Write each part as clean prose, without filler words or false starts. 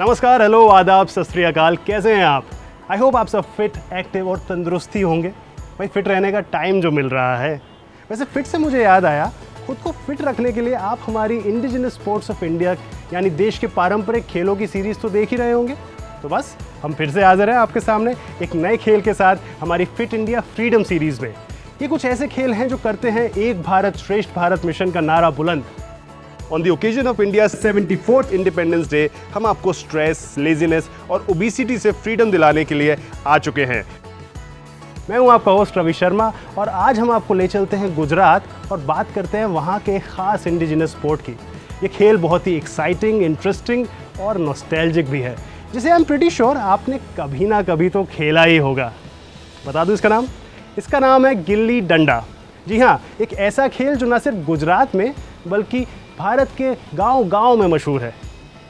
नमस्कार, हेलो, आदाब, सत श्री अकाल। कैसे हैं आप? आई होप आप सब फिट, एक्टिव और तंदुरुस्ती होंगे। भाई फिट रहने का टाइम जो मिल रहा है। वैसे फिट से मुझे याद आया, खुद को फिट रखने के लिए आप हमारी इंडिजिनस स्पोर्ट्स ऑफ इंडिया यानी देश के पारंपरिक खेलों की सीरीज़ तो देख ही रहे होंगे। तो बस हम फिर से हाजिर हैं आपके सामने एक नए खेल के साथ हमारी फिट इंडिया फ्रीडम सीरीज़ में। ये कुछ ऐसे खेल हैं जो करते हैं एक भारत श्रेष्ठ भारत मिशन का नारा बुलंद। On the occasion of India 74th independence day हम आपको स्ट्रेस, लेजीनेस और ओबेसिटी से फ्रीडम दिलाने के लिए आ चुके हैं। मैं हूं आपका होस्ट रवि शर्मा और आज हम आपको ले चलते हैं गुजरात और बात करते हैं वहां के खास इंडिजिनस स्पोर्ट की। ये खेल बहुत ही एक्साइटिंग, इंटरेस्टिंग और नॉस्टैल्जिक भी है, जिसे आई एम प्रीटी श्योर आपने कभी ना कभी तो खेला ही होगा। बता दूं इसका नाम? इसका नाम है गिल्ली डंडा। जी हाँ, एक ऐसा खेल जो ना सिर्फ गुजरात में बल्कि भारत के गांव-गांव में मशहूर है।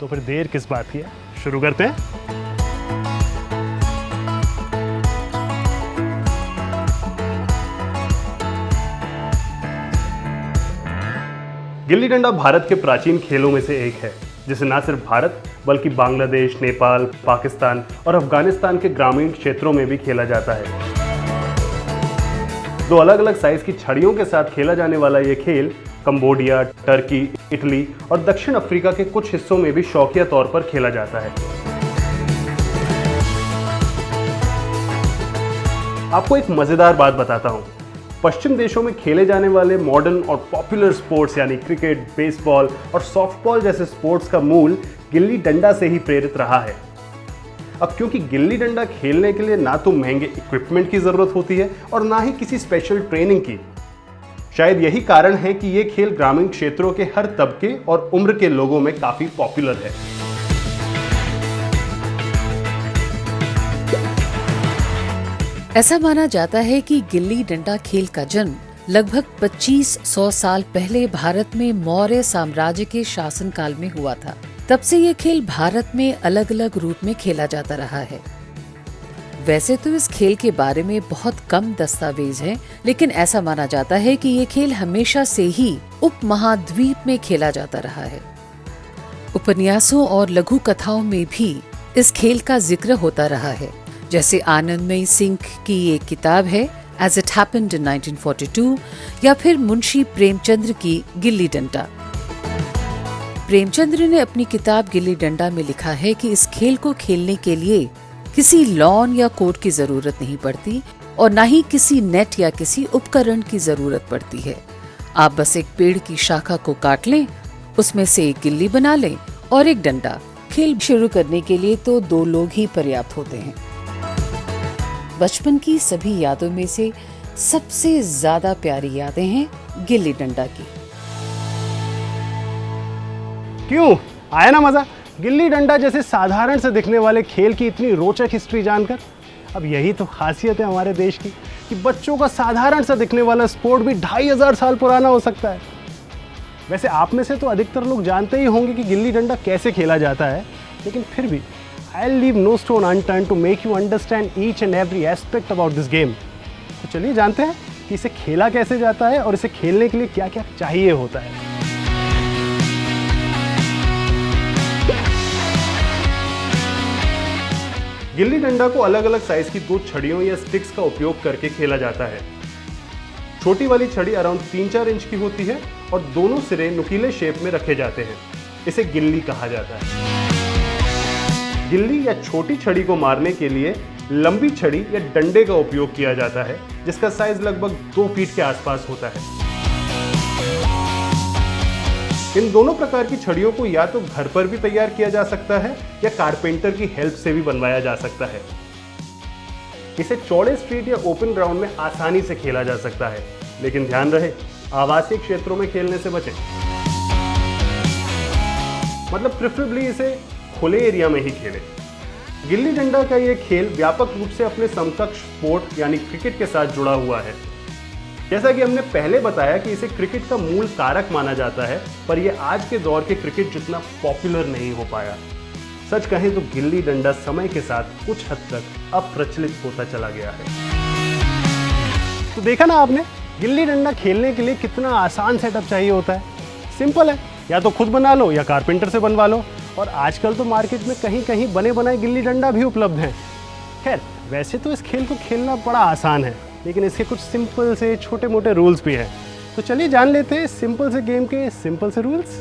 तो फिर देर किस बात की है, शुरू करते हैं। गिल्ली डंडा भारत के प्राचीन खेलों में से एक है, जिसे न सिर्फ भारत बल्कि बांग्लादेश, नेपाल, पाकिस्तान और अफगानिस्तान के ग्रामीण क्षेत्रों में भी खेला जाता है। दो अलग अलग साइज की छड़ियों के साथ खेला जाने वाला ये खेल कंबोडिया, टर्की, इटली और दक्षिण अफ्रीका के कुछ हिस्सों में भी शौकिया तौर पर खेला जाता है। आपको एक मजेदार बात बताता हूं। पश्चिम देशों में खेले जाने वाले मॉडर्न और पॉपुलर स्पोर्ट्स यानी क्रिकेट, बेसबॉल और सॉफ्टबॉल जैसे स्पोर्ट्स का मूल गिल्ली डंडा से ही प्रेरित रहा है। अब क्योंकि गिल्ली डंडा खेलने के लिए ना तो महंगे इक्विपमेंट की जरूरत होती है और ना ही किसी स्पेशल ट्रेनिंग की, शायद यही कारण है कि ये खेल ग्रामीण क्षेत्रों के हर तबके और उम्र के लोगों में काफी पॉपुलर है। ऐसा माना जाता है कि गिल्ली डंडा खेल का जन्म लगभग 2500 साल पहले भारत में मौर्य साम्राज्य के शासनकाल में हुआ था। तब से ये खेल भारत में अलग अलग रूप में खेला जाता रहा है। वैसे तो इस खेल के बारे में बहुत कम दस्तावेज हैं, लेकिन ऐसा माना जाता है कि ये खेल हमेशा से ही उपमहाद्वीप में खेला जाता रहा है। उपन्यासों और लघु कथाओं में भी इस खेल का जिक्र होता रहा है, जैसे आनंदमयी सिंह की एक किताब है एज इट हैपेंड इन 1942 या फिर मुंशी प्रेमचंद्र की गिल्ली डंडा। प्रेमचंद्र ने अपनी किताब गिल्ली डंडा में लिखा है कि इस खेल को खेलने के लिए किसी लॉन या कोर्ट की जरूरत नहीं पड़ती और न ही किसी नेट या किसी उपकरण की जरूरत पड़ती है। आप बस एक पेड़ की शाखा को काट लें, उसमें से एक गिल्ली बना लें और एक डंडा। खेल शुरू करने के लिए तो 2 लोग ही पर्याप्त होते हैं। बचपन की सभी यादों में से सबसे ज्यादा प्यारी यादें हैं गिल्ली डंडा की। क्यों आया ना मजा? गिल्ली डंडा जैसे साधारण से दिखने वाले खेल की इतनी रोचक हिस्ट्री जानकर। अब यही तो खासियत है हमारे देश की कि बच्चों का साधारण सा दिखने वाला स्पोर्ट भी 2500 साल पुराना हो सकता है। वैसे आप में से तो अधिकतर लोग जानते ही होंगे कि गिल्ली डंडा कैसे खेला जाता है, लेकिन फिर भी I'll leave no stone unturned to make you understand each and every aspect about this game। तो चलिए जानते हैं कि इसे खेला कैसे जाता है और इसे खेलने के लिए क्या क्या चाहिए होता है। गिल्ली डंडा को अलग अलग साइज की 2 छड़ियों या स्टिक्स का उपयोग करके खेला जाता है। छोटी वाली छड़ी अराउंड 3-4 इंच की होती है और दोनों सिरे नुकीले शेप में रखे जाते हैं। इसे गिल्ली कहा जाता है। गिल्ली या छोटी छड़ी को मारने के लिए लंबी छड़ी या डंडे का उपयोग किया जाता है, जिसका साइज लगभग 2 फीट के आसपास होता है। इन दोनों प्रकार की छड़ियों को या तो घर पर भी तैयार किया जा सकता है या कारपेंटर की हेल्प से भी बनवाया जा सकता है। इसे चौड़े स्ट्रीट या ओपन ग्राउंड में आसानी से खेला जा सकता है, लेकिन ध्यान रहे आवासीय क्षेत्रों में खेलने से बचें। मतलब प्रेफरेबली इसे खुले एरिया में ही खेलें। गिल्ली डंडा का यह खेल व्यापक रूप से अपने समकक्ष स्पोर्ट यानी क्रिकेट के साथ जुड़ा हुआ है। जैसा कि हमने पहले बताया कि इसे क्रिकेट का मूल कारक माना जाता है, पर यह आज के दौर के क्रिकेट जितना पॉपुलर नहीं हो पाया। सच कहें तो गिल्ली डंडा समय के साथ कुछ हद तक अप्रचलित होता चला गया है। तो देखा ना आपने, गिल्ली डंडा खेलने के लिए कितना आसान सेटअप चाहिए होता है। सिंपल है, या तो खुद बना लो या कारपेंटर से बनवा लो और आजकल तो मार्केट में कहीं कहीं बने बनाए गिल्ली डंडा भी उपलब्ध हैं। खैर, वैसे तो इस खेल को खेलना बड़ा आसान है, लेकिन इसके कुछ सिंपल से छोटे मोटे रूल्स भी हैं। तो चलिए जान लेते हैं सिंपल से गेम के सिंपल से रूल्स।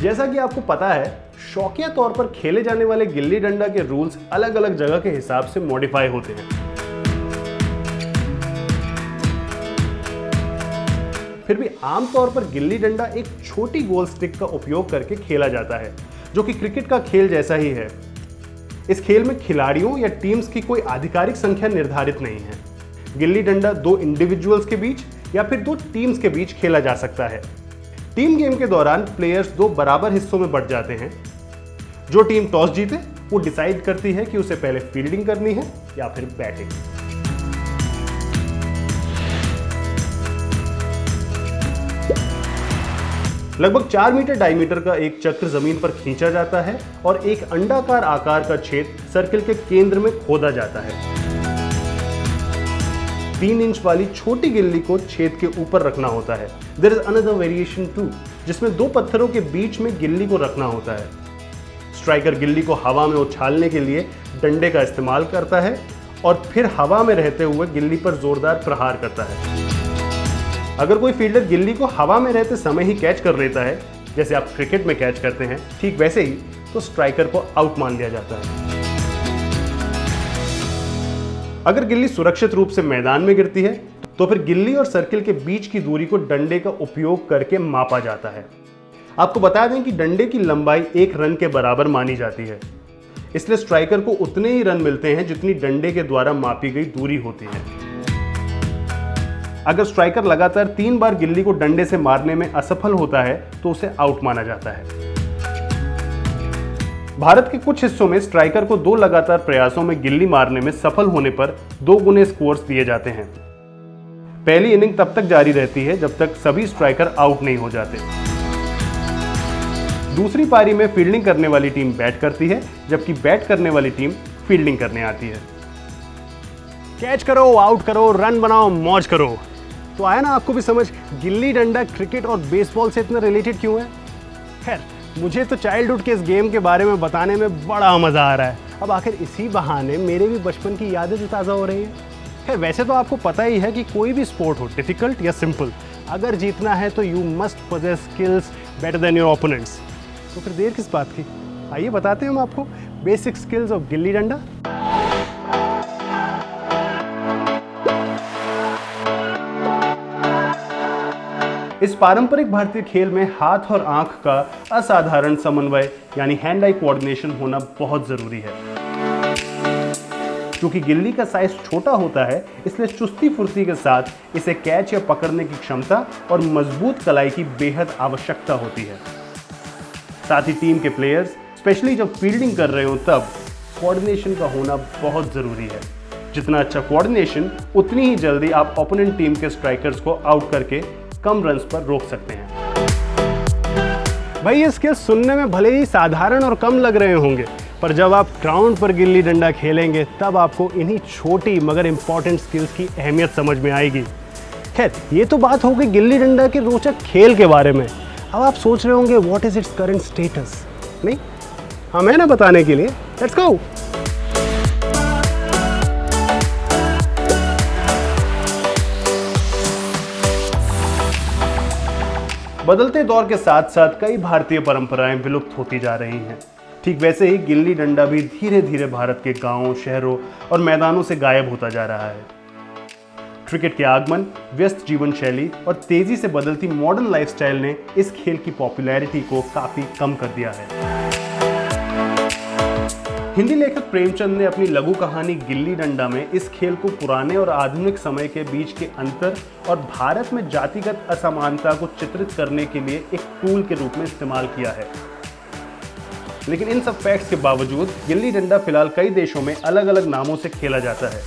जैसा कि आपको पता है, शौकिया तौर पर खेले जाने वाले गिल्ली डंडा के रूल्स अलग अलग जगह के हिसाब से मॉडिफाई होते हैं। फिर भी आमतौर पर गिल्ली डंडा एक छोटी गोल स्टिक का उपयोग करके खेला जाता है, जो कि क्रिकेट का खेल जैसा ही है। इस खेल में खिलाड़ियों या टीम्स की कोई आधिकारिक संख्या निर्धारित नहीं है। गिल्ली डंडा दो इंडिविजुअल्स के बीच या फिर दो टीम्स के बीच खेला जा सकता है। टीम गेम के दौरान प्लेयर्स दो बराबर हिस्सों में बंट जाते हैं। जो टीम टॉस जीते वो डिसाइड करती है कि उसे पहले फील्डिंग करनी है या फिर बैटिंग। लगभग 4 मीटर डायमीटर का एक चक्र जमीन पर खींचा जाता है और एक अंडाकार आकार का छेद सर्किल के केंद्र में खोदा जाता है। 3 इंच वाली छोटी गिल्ली को छेद के ऊपर रखना होता है। There is another variation too, जिसमें दो पत्थरों के बीच में गिल्ली को रखना होता है। स्ट्राइकर गिल्ली को हवा में उछालने के लिए डंडे का इस्तेमाल करता है और फिर हवा में रहते हुए गिल्ली पर जोरदार प्रहार करता है। अगर कोई फील्डर गिल्ली को हवा में रहते समय ही कैच कर लेता है, जैसे आप क्रिकेट में कैच करते हैं, ठीक वैसे ही, तो स्ट्राइकर को आउट मान लिया जाता है। अगर गिल्ली सुरक्षित रूप से मैदान में गिरती है तो फिर गिल्ली और सर्किल के बीच की दूरी को डंडे का उपयोग करके मापा जाता है। आपको बता दें कि डंडे की लंबाई 1 रन के बराबर मानी जाती है, इसलिए स्ट्राइकर को उतने ही रन मिलते हैं जितनी डंडे के द्वारा मापी गई दूरी होती है। अगर स्ट्राइकर लगातार 3 बार गिल्ली को डंडे से मारने में असफल होता है तो उसे आउट माना जाता है। भारत के कुछ हिस्सों में स्ट्राइकर को 2 लगातार प्रयासों में गिल्ली मारने में सफल होने पर 2 गुने स्कोर्स दिए जाते हैं। पहली इनिंग तब तक जारी रहती है जब तक सभी स्ट्राइकर आउट नहीं हो जाते। दूसरी पारी में फील्डिंग करने वाली टीम बैट करती है, जबकि बैट करने वाली टीम फील्डिंग करने आती है। कैच करो, आउट करो, रन बनाओ, मौज करो। तो आया ना आपको भी समझ गिल्ली डंडा क्रिकेट और बेसबॉल से इतना रिलेटेड क्यों है। खैर, मुझे तो चाइल्डहुड के इस गेम के बारे में बताने में बड़ा मजा आ रहा है। अब आखिर इसी बहाने मेरे भी बचपन की यादें भी ताज़ा हो रही है। खैर, वैसे तो आपको पता ही है कि कोई भी स्पोर्ट हो, डिफिकल्ट या सिंपल, अगर जीतना है तो you must possess skills better than your opponents. तो फिर देर किस बात की, आइए बताते हैं हम आपको basic skills of gilli danda. इस पारंपरिक भारतीय खेल में हाथ और आंख का असाधारण समन्वय यानी हैंड आई कोऑर्डिनेशन होना बहुत जरूरी है। क्योंकि गिल्ली का साइज छोटा होता है, इसलिए चुस्ती फुर्ती के साथ इसे कैच या पकड़ने की क्षमता और मजबूत कलाई की बेहद आवश्यकता होती है। साथ ही टीम के प्लेयर्स, स्पेशली जब फील्डिंग कर रहे हो, तब कोऑर्डिनेशन का होना बहुत जरूरी है। जितना अच्छा कोऑर्डिनेशन, उतनी ही जल्दी आप ओपोनेंट टीम के स्ट्राइकर्स को आउट करके कम रन्स पर रोक सकते हैं। भाई, ये स्किल्स सुनने में भले ही साधारण और कम लग रहे होंगे, पर जब आप ग्राउंड पर गिल्ली डंडा खेलेंगे तब आपको इन्हीं छोटी मगर इंपॉर्टेंट स्किल्स की अहमियत समझ में आएगी। खैर, ये तो बात हो गई गिल्ली डंडा के रोचक खेल के बारे में। अब आप सोच रहे होंगे what is its current status. नहीं, हम है ना बताने के लिए। Let's go. बदलते दौर के साथ साथ कई भारतीय परंपराएं विलुप्त होती जा रही हैं। ठीक वैसे ही गिल्ली डंडा भी धीरे धीरे भारत के गांवों, शहरों और मैदानों से गायब होता जा रहा है। क्रिकेट के आगमन, व्यस्त जीवन शैली और तेजी से बदलती मॉडर्न लाइफस्टाइल ने इस खेल की पॉपुलैरिटी को काफी कम कर दिया है। हिंदी लेखक प्रेमचंद ने अपनी लघु कहानी गिल्ली डंडा में इस खेल को पुराने और आधुनिक समय के बीच के अंतर और भारत में जातिगत असमानता को चित्रित करने के लिए एक टूल के रूप में इस्तेमाल किया है। लेकिन इन सब फैक्ट्स के बावजूद गिल्ली डंडा फिलहाल कई देशों में अलग अलग नामों से खेला जाता है।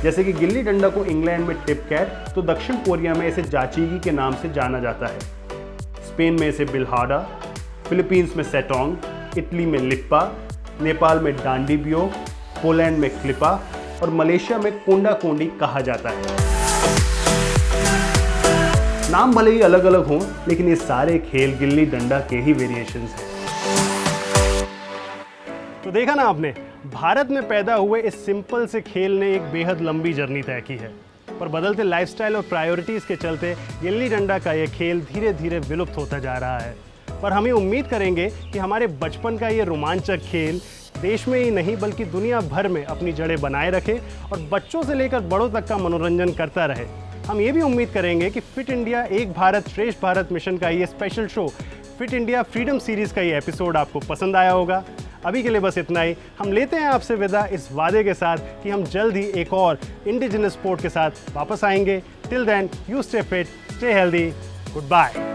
जैसे कि गिल्ली डंडा को इंग्लैंड में टिप कैट, तो दक्षिण कोरिया में इसे जाचीगी के नाम से जाना जाता है। स्पेन में इसे बिल्हाडा, फिलीपींस में सेटोंग, इटली में लिप्पा, नेपाल में डांडी बियो, पोलैंड में क्लिपा और मलेशिया में कोंडा कोंडी कहा जाता है। नाम भले ही अलग अलग हों, लेकिन ये सारे खेल गिल्ली डंडा के ही वेरिएशंस हैं। तो देखा ना आपने, भारत में पैदा हुए इस सिंपल से खेल ने एक बेहद लंबी जर्नी तय की है, पर बदलते लाइफस्टाइल और प्रायोरिटीज़ के चलते गिल्ली डंडा का ये खेल धीरे धीरे विलुप्त होता जा रहा है। पर हम ये उम्मीद करेंगे कि हमारे बचपन का ये रोमांचक खेल देश में ही नहीं बल्कि दुनिया भर में अपनी जड़ें बनाए रखे और बच्चों से लेकर बड़ों तक का मनोरंजन करता रहे। हम ये भी उम्मीद करेंगे कि फिट इंडिया एक भारत श्रेष्ठ भारत मिशन का ये special show fit India freedom series का ये एपिसोड आपको पसंद आया होगा। अभी के लिए बस इतना ही। हम लेते हैं आपसे विदा इस वादे के साथ कि हम जल्द ही एक और इंडिजिनस स्पोर्ट के साथ वापस आएंगे। Till then, you stay fit, stay healthy, good bye.